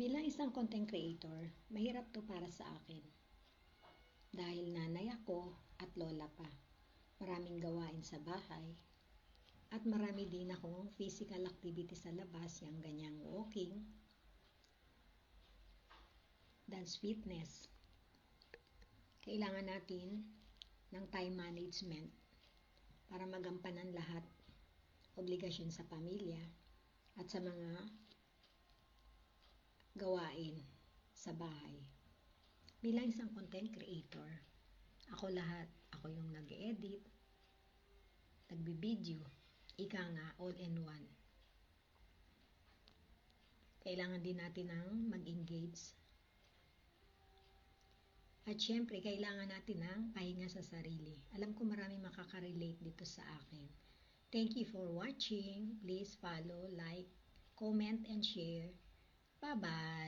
Bilang isang content creator, mahirap to para sa akin. Dahil nanay ako at lola pa. Maraming gawain sa bahay. At marami din akong physical activity sa labas, yung ganyang walking, dance fitness. Kailangan natin ng time management para magampanan lahat obligasyon sa pamilya at sa mga gawain sa bahay. Bilang isang content creator, ako lahat. Ako yung nag-edit, nagbi-video, ika nga, all-in-one. Kailangan din natin ng mag-engage. At syempre, kailangan natin ng pahinga sa sarili. Alam ko marami makaka-relate dito sa akin. Thank you for watching. Please follow, like, comment, and share. Bye-bye!